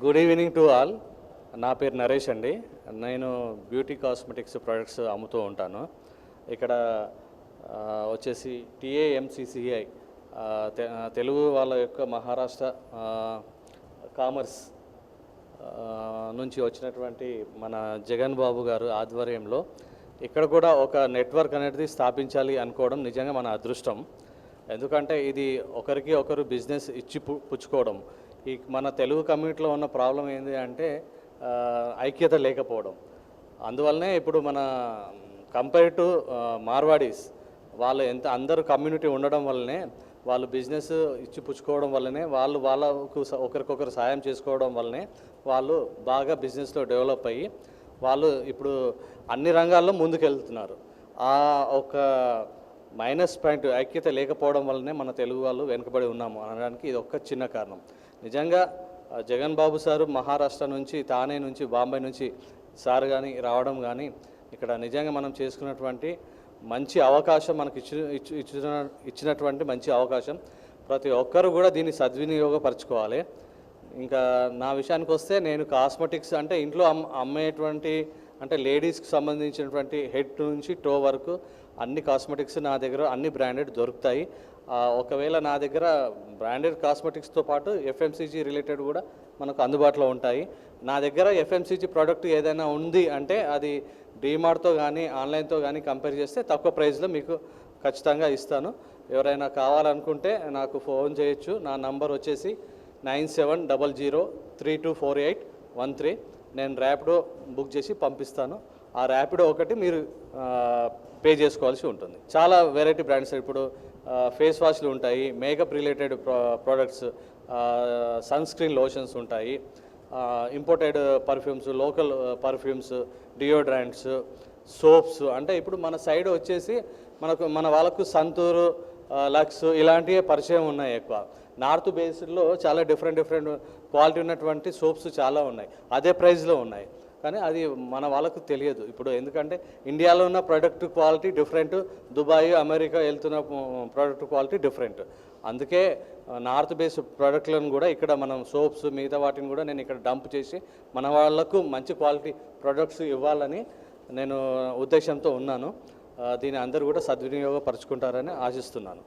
Good evening to all. నా పేరు నరేష్ అండి. నేను బ్యూటీ కాస్మెటిక్స్ ప్రొడక్ట్స్ అమ్ముతూ ఉంటాను. ఇక్కడ వచ్చేసి టీఏఎంసీసీఐ తెలుగు వాళ్ళ యొక్క మహారాష్ట్ర కామర్స్ నుంచి వచ్చినటువంటి మన జగన్ బాబు గారు ఆధ్వర్యంలో ఇక్కడ కూడా ఒక నెట్వర్క్ అనేది స్థాపించాలి అనుకోవడం నిజంగా మన అదృష్టం. ఎందుకంటే ఇది ఒకరికి ఒకరు బిజినెస్ ఇచ్చి పుచ్చుకోవడం. ఈ మన తెలుగు కమ్యూనిటీలో ఉన్న ప్రాబ్లం ఏంటి అంటే ఐక్యత లేకపోవడం. అందువల్లనే ఇప్పుడు మన కంపేర్ టు మార్వాడీస్ వాళ్ళు అందరూ కమ్యూనిటీ ఉండడం వల్లనే వాళ్ళు బిజినెస్ ఇచ్చి పుచ్చుకోవడం వల్లనే వాళ్ళకు ఒకరికొకరు సాయం చేసుకోవడం వల్లనే వాళ్ళు బాగా బిజినెస్లో డెవలప్ అయ్యి వాళ్ళు ఇప్పుడు అన్ని రంగాల్లో ముందుకెళ్తున్నారు. ఆ ఒక మైనస్ పాయింట్ ఐక్యత లేకపోవడం వల్లనే మన తెలుగు వాళ్ళు వెనుకబడి ఉన్నాము అనడానికి ఇది ఒక్క చిన్న కారణం. నిజంగా జగన్ బాబు సారు మహారాష్ట్ర నుంచి, తానే నుంచి, బాంబే నుంచి సార్ కానీ రావడం కానీ ఇక్కడ నిజంగా మనం చేసుకున్నటువంటి మంచి అవకాశం, మనకి ఇచ్చినటువంటి మంచి అవకాశం. ప్రతి ఒక్కరు కూడా దీన్ని సద్వినియోగపరచుకోవాలి. ఇంకా నా విషయానికి వస్తే నేను కాస్మెటిక్స్ అంటే ఇంట్లో అమ్మేటువంటి అంటే లేడీస్కి సంబంధించినటువంటి హెడ్ నుంచి టో వరకు అన్ని కాస్మెటిక్స్ నా దగ్గర అన్ని బ్రాండెడ్ దొరుకుతాయి. ఒకవేళ నా దగ్గర బ్రాండెడ్ కాస్మెటిక్స్తో పాటు ఎఫ్ఎంసీజీ రిలేటెడ్ కూడా మనకు అందుబాటులో ఉంటాయి. నా దగ్గర ఎఫ్ఎంసీజీ ప్రోడక్ట్ ఏదైనా ఉంది అంటే అది డీమార్ట్తో కానీ ఆన్లైన్తో కానీ కంపేర్ చేస్తే తక్కువ ప్రైస్లో మీకు ఖచ్చితంగా ఇస్తాను. ఎవరైనా కావాలనుకుంటే నాకు ఫోన్ చేయొచ్చు. నా నంబర్ వచ్చేసి 9700324813. నేను ర్యాపిడో బుక్ చేసి పంపిస్తాను. ఆ ర్యాపిడో ఒకటి మీరు పే చేసుకోవాల్సి ఉంటుంది. చాలా వెరైటీ బ్రాండ్స్ ఇప్పుడు ఫేస్ వాష్లు ఉంటాయి, makeup related products, sun screen lotions ఉంటాయి, imported perfumes, local perfumes, deodorants, soaps. అంటే ఇప్పుడు మన సైడ్ వచ్చేసి మన వాళ్ళకు సంతూరు, లక్స్ ఇలాంటివే పరిచయం ఉన్నాయి ఎక్కువ. నార్త్ బేస్డ్లో చాలా డిఫరెంట్ క్వాలిటీ ఉన్నటువంటి సోప్స్ చాలా ఉన్నాయి, అదే ప్రైస్లో ఉన్నాయి. కానీ అది మన వాళ్ళకు తెలియదు ఇప్పుడు. ఎందుకంటే ఇండియాలో ఉన్న product quality different, Dubai, America వెళ్తున్న ప్రోడక్ట్ క్వాలిటీ డిఫరెంట్. అందుకే నార్త్ బేస్ ప్రోడక్ట్లను కూడా ఇక్కడ మనం సోప్స్ మిగతా వాటిని కూడా నేను ఇక్కడ డంప్ చేసి మన వాళ్ళకు మంచి క్వాలిటీ ప్రొడక్ట్స్ ఇవ్వాలని నేను ఉద్దేశంతో ఉన్నాను. దీన్ని అందరూ కూడా సద్వినియోగపరుచుకుంటారని ఆశిస్తున్నాను.